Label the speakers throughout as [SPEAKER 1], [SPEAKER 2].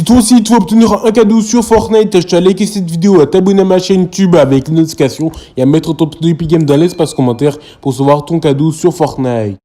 [SPEAKER 1] Si toi aussi tu veux obtenir un cadeau sur Fortnite, je t'ai liké cette vidéo, à t'abonner à ma chaîne YouTube avec les notifications et à mettre ton pseudo Epic Game dans l'espace commentaire pour recevoir ton cadeau sur Fortnite.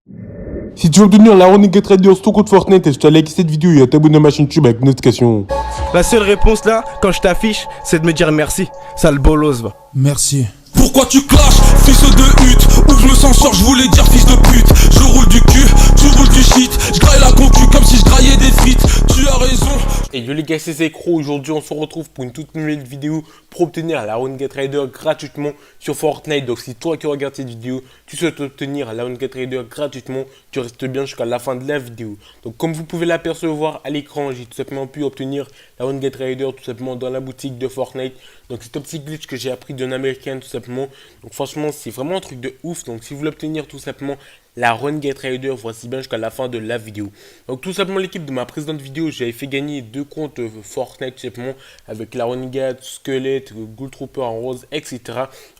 [SPEAKER 1] Si tu veux obtenir la Running Trader sur ton compte Fortnite, je t'ai liké cette vidéo et à t'abonner à ma chaîne YouTube avec les notifications.
[SPEAKER 2] La seule réponse là, quand je t'affiche, c'est de me dire merci. Sale bolos, va.
[SPEAKER 3] Merci.
[SPEAKER 4] Pourquoi tu clashes, fils de hutte? Ouvre le sensor, je voulais dire fils de pute. Je roule du cul, tu roules du shit. Je graille la concu comme si je graillais des frites. Tu as raison.
[SPEAKER 1] Et yo les gars, c'est Zekro. Aujourd'hui on se retrouve pour une toute nouvelle vidéo pour obtenir la Running Trader gratuitement sur Fortnite. Donc si toi qui regardes cette vidéo, tu souhaites obtenir la Running Trader gratuitement, tu restes bien jusqu'à la fin de la vidéo. Donc comme vous pouvez l'apercevoir à l'écran, j'ai tout simplement pu obtenir la Running Trader tout simplement dans la boutique de Fortnite. Donc c'est un petit glitch que j'ai appris d'un américain tout simplement. Donc franchement c'est vraiment un truc de ouf. Donc si vous voulez obtenir tout simplement la Running Trader, voici bien jusqu'à la fin de la vidéo. Donc tout simplement l'équipe de ma précédente vidéo, j'avais fait gagner 2 comptes Fortnite tout simplement avec la Running Squelette, Gold Trooper en rose, etc.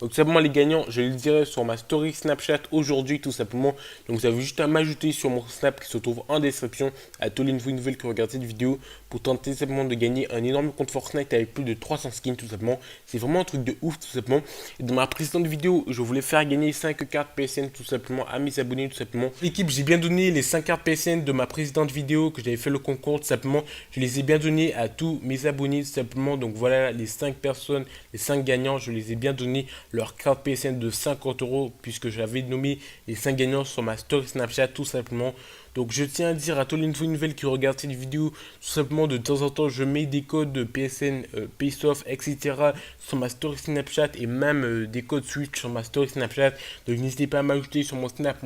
[SPEAKER 1] Donc tout simplement les gagnants, je les dirai sur ma story Snapchat aujourd'hui tout simplement. Donc vous avez juste à m'ajouter sur mon Snap qui se trouve en description à tous les nouveaux nouvelles qui regardent cette vidéo pour tenter simplement de gagner un énorme compte Fortnite avec plus de 300 skins tout simplement. C'est vraiment un truc de ouf tout simplement. Et dans ma précédente vidéo, je voulais faire gagner 5 cartes PSN tout simplement à mes abonnés tout simplement. L'équipe, j'ai bien donné les 5 cartes PSN de ma précédente vidéo que j'avais fait le concours tout simplement. Je les ai bien donné à tous mes abonnés tout simplement. Donc voilà les 5 personnes, les 5 gagnants, je les ai bien donné leur carte PSN de 50 € puisque j'avais nommé les 5 gagnants sur ma story Snapchat tout simplement. Donc je tiens à dire à tous les nouveaux nouvelles qui regardent cette vidéo, tout simplement de temps en temps je mets des codes de PSN, Paysoft, etc. sur ma story Snapchat et même des codes Switch sur ma story Snapchat. Donc n'hésitez pas à m'ajouter sur mon Snap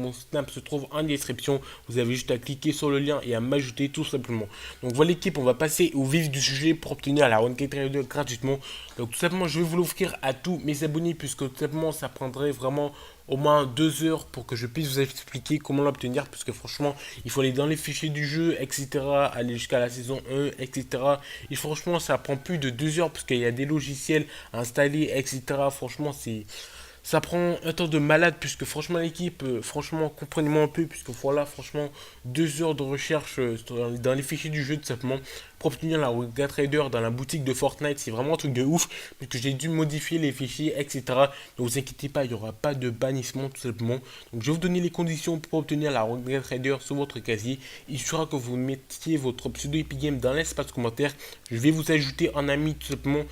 [SPEAKER 1] se trouve en description. Vous avez juste à cliquer sur le lien et à m'ajouter tout simplement. Donc voilà l'équipe, on va passer au vif du sujet pour obtenir la Running Trader gratuitement. Donc tout simplement je vais vous l'offrir à tous mes abonnés puisque tout simplement ça prendrait vraiment au moins 2 heures pour que je puisse vous expliquer comment l'obtenir, puisque franchement il faut aller dans les fichiers du jeu, etc., aller jusqu'à la saison 1, etc. Et franchement ça prend plus de 2 heures parce qu'il y a des logiciels à installer, etc. Franchement ça prend un temps de malade puisque franchement l'équipe, franchement comprenez-moi un peu puisque voilà franchement 2 heures de recherche dans les fichiers du jeu tout simplement pour obtenir la Running Trader dans la boutique de Fortnite. C'est vraiment un truc de ouf puisque j'ai dû modifier les fichiers, etc. Ne vous inquiétez pas, il n'y aura pas de bannissement tout simplement. Donc je vais vous donner les conditions pour obtenir la Running Trader sur votre casier. Il sera que vous mettiez votre pseudo Epic Game dans l'espace commentaire. Je vais vous ajouter en ami tout simplement.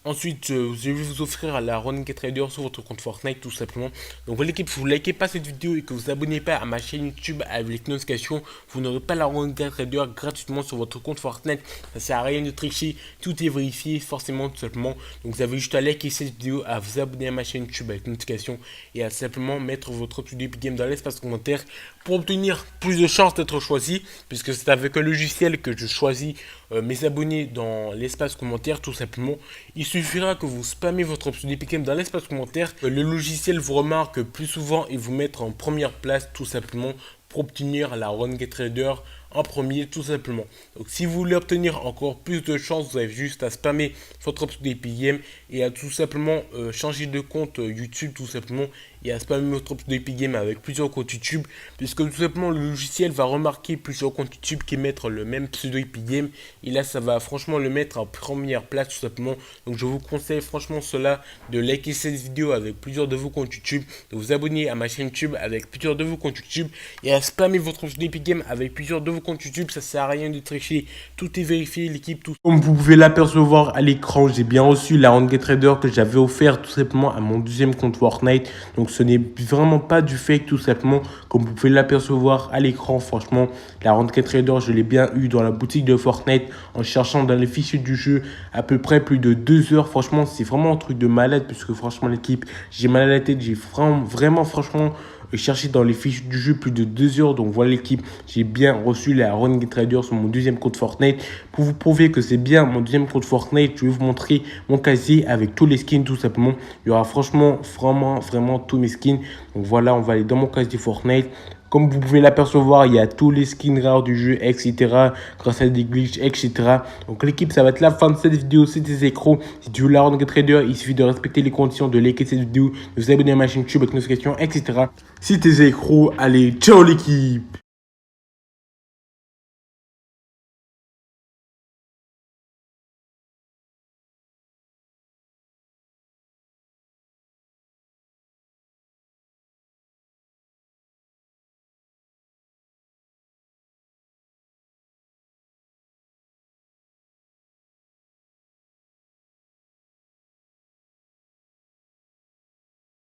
[SPEAKER 1] Ensuite, je vais vous offrir la Running Trader sur votre compte Fortnite tout simplement. Donc l'équipe, si vous ne likez pas cette vidéo et que vous abonnez pas à ma chaîne YouTube avec les notifications, vous n'aurez pas la Running Trader gratuitement sur votre compte Fortnite. Ça sert à rien de tricher, tout est vérifié forcément tout simplement. Donc vous avez juste à liker cette vidéo, à vous abonner à ma chaîne YouTube avec les notifications et à simplement mettre votre pseudo Epic Game dans l'espace commentaire pour obtenir plus de chances d'être choisi, puisque c'est avec un logiciel que je choisis mes abonnés dans l'espace commentaire tout simplement. Il suffira que vous spammez votre pseudo Epic Game dans l'espace commentaire, le logiciel vous remarque plus souvent et vous mettre en première place tout simplement pour obtenir la Running Trader en premier tout simplement. Donc si vous voulez obtenir encore plus de chance, vous avez juste à spammer votre pseudo Epic Game et à tout simplement changer de compte YouTube tout simplement et à spammer votre pseudo Epic Game avec plusieurs comptes YouTube, puisque tout simplement le logiciel va remarquer plusieurs comptes YouTube qui mettent le même pseudo Epic Game et là ça va franchement le mettre en première place tout simplement. Donc je vous conseille franchement cela de liker cette vidéo avec plusieurs de vos comptes YouTube, de vous abonner à ma chaîne YouTube avec plusieurs de vos comptes YouTube et à spammer votre pseudo Epic Game avec plusieurs de vos compte YouTube. Ça sert à rien de tricher, tout est vérifié l'équipe, tout. Comme vous pouvez l'apercevoir à l'écran, j'ai bien reçu la Running Trader que j'avais offert tout simplement à mon deuxième compte Fortnite. Donc ce n'est vraiment pas du fake tout simplement, comme vous pouvez l'apercevoir à l'écran. Franchement la Running Trader je l'ai bien eu dans la boutique de Fortnite en cherchant dans les fichiers du jeu à peu près plus de 2 heures. Franchement c'est vraiment un truc de malade puisque franchement l'équipe, j'ai mal à la tête, j'ai vraiment franchement chercher dans les fiches du jeu plus de 2 heures. Donc voilà l'équipe, j'ai bien reçu la Running Trader sur mon deuxième compte Fortnite. Pour vous prouver que c'est bien mon deuxième compte Fortnite, je vais vous montrer mon casier avec tous les skins tout simplement. Il y aura franchement vraiment tous mes skins. Donc voilà, on va aller dans mon casier Fortnite. Comme vous pouvez l'apercevoir, il y a tous les skins rares du jeu, etc. Grâce à des glitches, etc. Donc l'équipe, ça va être la fin de cette vidéo. C'était Zekro. Si tu veux la Running Trader, il suffit de respecter les conditions, de liker cette vidéo, de vous abonner à ma chaîne YouTube avec notifications, etc. Si t'es Zekro, allez, ciao l'équipe!